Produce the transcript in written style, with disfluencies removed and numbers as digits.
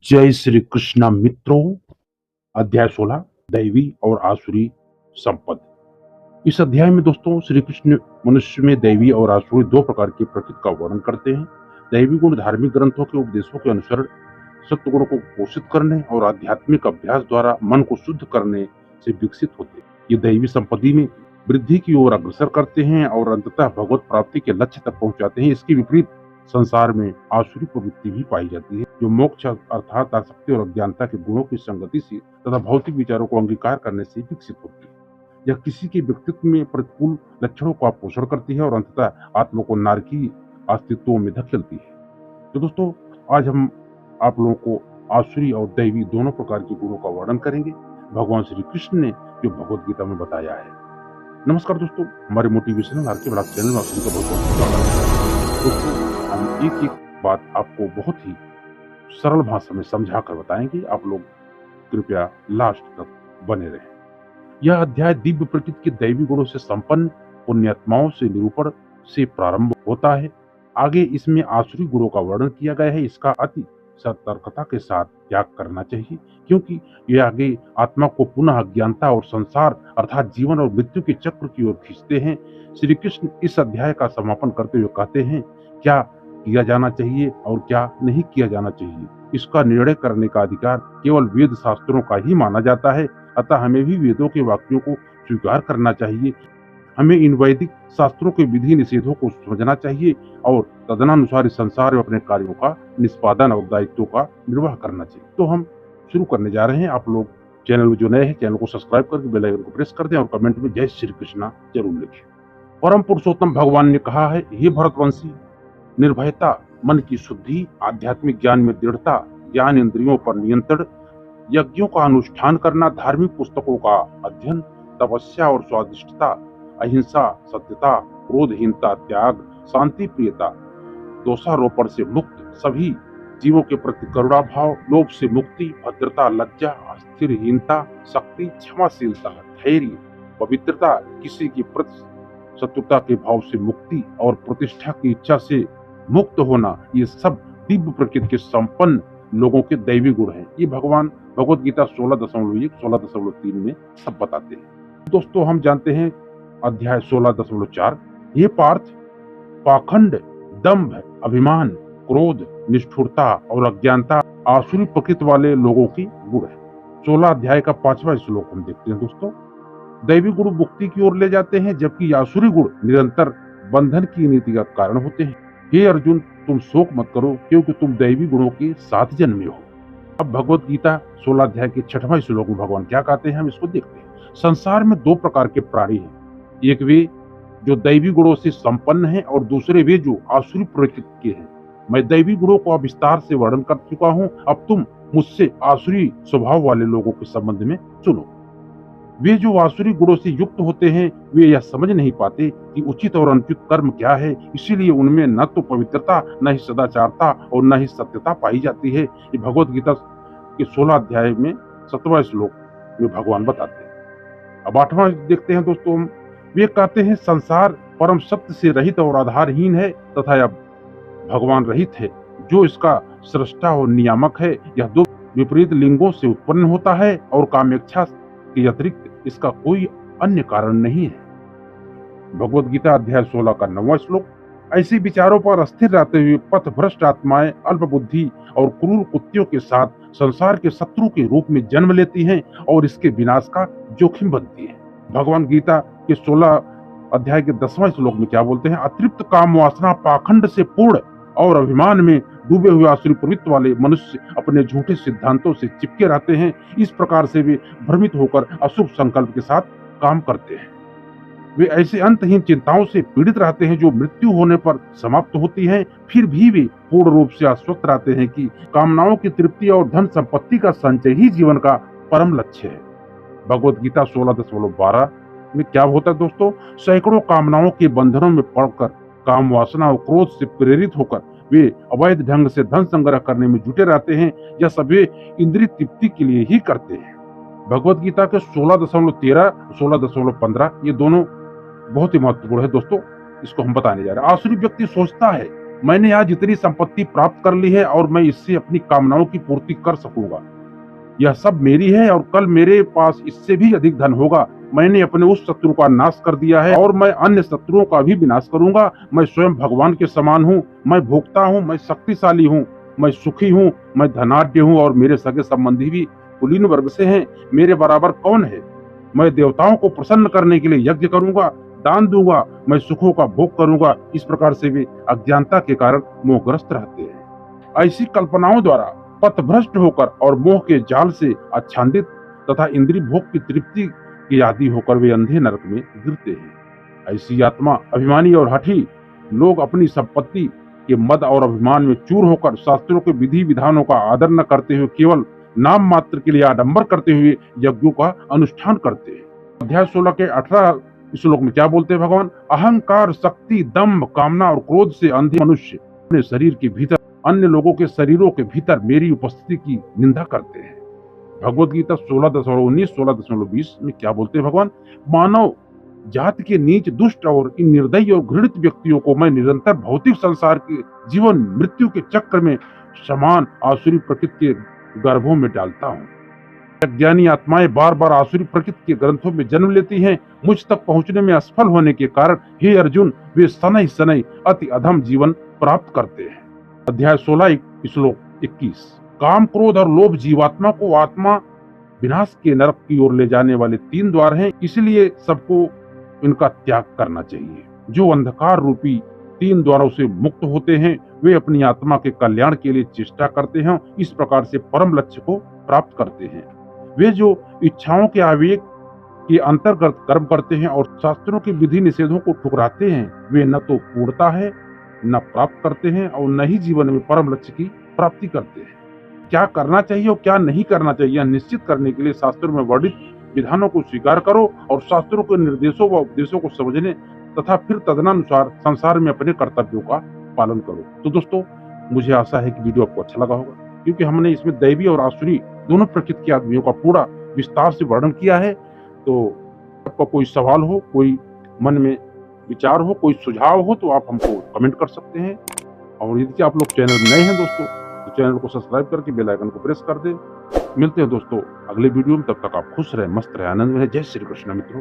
जय श्री कृष्णा मित्रों। अध्याय 16 दैवी और आसुरी संपद। इस अध्याय में दोस्तों श्री कृष्ण मनुष्य में दैवी और आसुरी दो प्रकार की प्रकृति का वर्णन करते हैं। दैवी गुण धार्मिक ग्रंथों के उपदेशों के अनुसरण सत्य गुणों को पोषित करने और आध्यात्मिक अभ्यास द्वारा मन को शुद्ध करने से विकसित होते हैं। ये दैवी संपत्ति में वृद्धि की ओर अग्रसर करते हैं और अंततः भगवत प्राप्ति के लक्ष्य तक पहुंचाते हैं। इसके विपरीत संसार में आसुरी प्रवृत्ति भी पाई जाती है, जो मोक्ष अर्थात आसक्ति और अज्ञानता के गुणों की संगति से तथा भौतिक विचारों को अंगीकार करने से विकसित होती है। यह किसी के व्यक्तित्व में प्रतिकूल लक्षणों का पोषण करती है और अंततः आत्मा को नारकीय अस्तित्व में धकेलती है। तो दोस्तों आज हम आप लोगों को आसुरी और दैवी दोनों प्रकार के गुणों का वर्णन करेंगे, भगवान श्री कृष्ण ने जो भगवत गीता में बताया है। नमस्कार दोस्तों, हमारे मोटिवेशनल आरके ब्लॉग चैनल में आप सभी का बहुत बहुत स्वागत है। दोस्तों हम एक एक बात आपको बहुत ही सरल भाषा में समझाकर बताएंगे, आप लोग कृपया लास्ट तक बने रहें। यह अध्याय दिव्य प्रकृति के दैवी गुणों से संपन्न पुण्यात्माओं से निरूपण से प्रारंभ होता है। आगे इसमें आसुरी गुणों का वर्णन किया गया है। इसका अति सतर्कता के साथ त्याग करना चाहिए, क्योंकि यह आगे आत्मा को पुनः अज्ञानता और संसार अर्थात जीवन और मृत्यु के चक्र की ओर खींचते हैं। श्री कृष्ण इस अध्याय का समापन करते हुए कहते हैं क्या किया जाना चाहिए और क्या नहीं किया जाना चाहिए। इसका निर्णय करने का अधिकार केवल वेद शास्त्रों का ही माना जाता है, अतः हमें भी वेदों के वाक्यों को स्वीकार करना चाहिए। हमें इन वैदिक शास्त्रों के विधि निषेधों को समझना चाहिए और तदनुसार इस संसार में अपने कार्यों का निष्पादन और दायित्वों का निर्वाह करना चाहिए। तो हम शुरू करने जा रहे हैं। आप लोग चैनल में जो नए हैं चैनल को सब्सक्राइब करके बेल आइकन को प्रेस कर दें और कमेंट में जय श्री कृष्णा जरूर लिखें। परम पुरुषोत्तम भगवान ने कहा है, हे भरतवंशी, निर्भयता, मन की शुद्धि, आध्यात्मिक ज्ञान में दृढ़ता, ज्ञान इंद्रियों पर नियंत्रण, यज्ञों का अनुष्ठान करना, धार्मिक पुस्तकों का अध्ययन, तपस्या और स्वादिष्टता, अहिंसा, सत्यता, क्रोधहीनता, त्याग, शांति प्रियता, दोषारोपण से मुक्त, सभी जीवों के प्रति करुणा भाव, लोभ से मुक्ति, भद्रता, लज्जा, अस्थिरहीनता, शक्ति, क्षमाशीलता, धैर्य, पवित्रता, किसी की प्रति शत्रुता के भाव से मुक्ति और प्रतिष्ठा की इच्छा से मुक्त होना, ये सब दिव्य प्रकृति के संपन्न लोगों के दैवी गुण हैं। ये भगवान भगवत गीता 16.1 16.3 में सब बताते हैं। दोस्तों हम जानते हैं अध्याय 16.4, ये पार्थ, पाखंड, दंभ, अभिमान, क्रोध, निष्ठुरता और अज्ञानता आसुरी प्रकृति वाले लोगों की गुण है। 16 अध्याय का 5वां श्लोक हम देखते हैं। दोस्तों दैवी गुण मुक्ति की ओर ले जाते हैं, जबकि आसुरी गुण निरंतर बंधन की नीति का कारण होते हैं। हे अर्जुन, तुम शोक मत करो, क्योंकि तुम दैवी गुणों के साथ जन्मे हो। अब भगवत गीता 16 अध्याय के 6वां श्लोक में भगवान क्या कहते हैं, हम इसको देखते हैं। संसार में दो प्रकार के प्राणी हैं, एक वे जो दैवी गुणों से संपन्न हैं और दूसरे वे जो आसुरी प्रकृति के हैं। मैं दैवी गुणों को विस्तार से वर्णन कर चुका हूँ, अब तुम मुझसे आसुरी स्वभाव वाले लोगों के संबंध में सुनो। वे जो आसुरी गुणों से युक्त होते हैं वे यह समझ नहीं पाते कि उचित और अनुचित कर्म क्या है, इसीलिए उनमें न तो पवित्रता, न ही सदाचारता और न ही सत्यता पाई जाती है। ये भगवत गीता के 16 अध्याय में 7वां श्लोक में भगवान बताते हैं। अब 8वां देखते हैं दोस्तों। वे कहते हैं संसार परम सत्य से रहित और आधारहीन है तथा यह भगवान रहित है, जो इसका सृष्टा और नियामक है। यह दो विपरीत लिंगों से उत्पन्न होता है और कामेच्छा के अतिरिक्त इसका कोई अन्य कारण नहीं है। भगवत गीता अध्याय 16 का 9वां श्लोक। ऐसे विचारों पर स्थिर रहते हुए पथ भ्रष्ट आत्माएं अल्प बुद्धि और क्रूर कुत्तियों के साथ संसार के शत्रु के रूप में जन्म लेती हैं और इसके विनाश का जोखिम बनती है। भगवान गीता के 16 अध्याय के 10वां श्लोक में क्या बोलते हैं, अतृप्त काम वासना पाखंड से पूर्ण और अभिमान में डूबे हुए आसुरी प्रवृत्ति वाले मनुष्य अपने झूठे सिद्धांतों से चिपके रहते हैं। इस प्रकार से वे भ्रमित होकर अशुभ संकल्प के साथ काम करते हैं। वे ऐसे अंतहीन चिंताओं से पीड़ित रहते हैं जो मृत्यु होने पर समाप्त होती हैं। फिर भी वे पूर्ण रूप से आश्वस्त रहते हैं कि कामनाओं की तृप्ति और धन संपत्ति का संचय ही जीवन का परम लक्ष्य है। भगवत गीता 16.12 में क्या होता है दोस्तों, सैकड़ों कामनाओं के बंधनों में पड़कर काम वासना और क्रोध से प्रेरित होकर वे अवैध ढंग से धन संग्रह करने में जुटे रहते हैं। यह सभी इंद्रिय तृप्ति के लिए ही करते हैं। भगवत गीता के 16.13 16.15 ये दोनों बहुत ही महत्वपूर्ण है दोस्तों, इसको हम बताने जा रहे हैं। आसुरी व्यक्ति सोचता है मैंने आज इतनी संपत्ति प्राप्त कर ली है और मैं इससे अपनी कामनाओं की पूर्ति कर सकूंगा। यह सब मेरी है और कल मेरे पास इससे भी अधिक धन होगा। मैंने अपने उस शत्रु का नाश कर दिया है और मैं अन्य शत्रुओं का भी विनाश करूंगा। मैं स्वयं भगवान के समान हूँ, मैं भोक्ता हूँ, मैं शक्तिशाली हूँ, मैं सुखी हूँ, मैं धनाढ्य हूँ और मेरे सगे संबंधी भी कुलीन वर्ग से हैं। मेरे बराबर कौन है? मैं देवताओं को प्रसन्न करने के लिए यज्ञ करूंगा, दान दूंगा, मैं सुखों का भोग करूंगा। इस प्रकार से वे अज्ञानता के कारण मोहग्रस्त रहते हैं। ऐसी कल्पनाओं द्वारा पथभ्रष्ट होकर और मोह के जाल से आच्छादित तथा इंद्रिय भोग की तृप्ति के आदि होकर वे अंधे नरक में गिरते हैं। ऐसी आत्मा अभिमानी और हठी लोग अपनी संपत्ति के मद और अभिमान में चूर होकर शास्त्रों के विधि विधानों का आदर न करते हुए केवल नाम मात्र के लिए आडंबर करते हुए यज्ञों का अनुष्ठान करते हैं। अध्याय 16 के 18 श्लोक में क्या बोलते हैं भगवान? अहंकार, शक्ति, दंभ, कामना और क्रोध से अंधे मनुष्य अपने शरीर के भीतर अन्य लोगों के शरीरों के भीतर मेरी उपस्थिति की निंदा करते हैं। भगवद गीता 16:19, 16:20 में क्या बोलते हैं भगवान? मानव जाति के नीच, दुष्ट और इन निर्दयी और घृणित व्यक्तियों को मैं निरंतर भौतिक संसार के जीवन मृत्यु के चक्र में समान आसुरी प्रकृति के गर्भों में डालता हूँ। ज्ञानी आत्माएं बार बार आसुरी प्रकृति के ग्रंथों में जन्म लेती हैं। मुझ तक पहुंचने में असफल होने के कारण हे अर्जुन, वे शनै शनै अति अधम जीवन प्राप्त करते हैं। अध्याय 16 श्लोक 21। काम, क्रोध और लोभ जीवात्मा को आत्मा विनाश के नरक की ओर ले जाने वाले 3 द्वार हैं, इसलिए सबको इनका त्याग करना चाहिए। जो अंधकार रूपी 3 द्वारों से मुक्त होते हैं वे अपनी आत्मा के कल्याण के लिए चेष्टा करते हैं, इस प्रकार से परम लक्ष्य को प्राप्त करते हैं। वे जो इच्छाओं के आवेग के अंतर्गत कर्म करते हैं और शास्त्रों के विधि निषेधों को ठुकराते हैं, वे न तो पूर्णता है न प्राप्त करते हैं और न ही जीवन में परम लक्ष्य की प्राप्ति करते हैं। क्या करना चाहिए और क्या नहीं करना चाहिए यह निश्चित करने के लिए शास्त्रों में वर्णित विधानों को स्वीकार करो और शास्त्रों के निर्देशों व उपदेशों को समझने तथा फिर तदनुसार संसार में अपने कर्तव्यों का पालन करो। तो दोस्तों, मुझे आशा है कि वीडियो आपको अच्छा लगा होगा, क्योंकि हमने इसमें दैवी और आसुरी दोनों प्रकृति के आदमियों का पूरा विस्तार से वर्णन किया है। तो आपका कोई सवाल हो, कोई मन में विचार हो, कोई सुझाव हो तो आप हमको कमेंट कर सकते हैं। और यदि आप लोग चैनल में नए हैं दोस्तों तो चैनल को सब्सक्राइब करके बेल आइकन को प्रेस कर दें। मिलते हैं दोस्तों अगले वीडियो में, तब तक आप खुश रहे, मस्त रहे, आनंद में रहे। जय श्री कृष्ण मित्रों।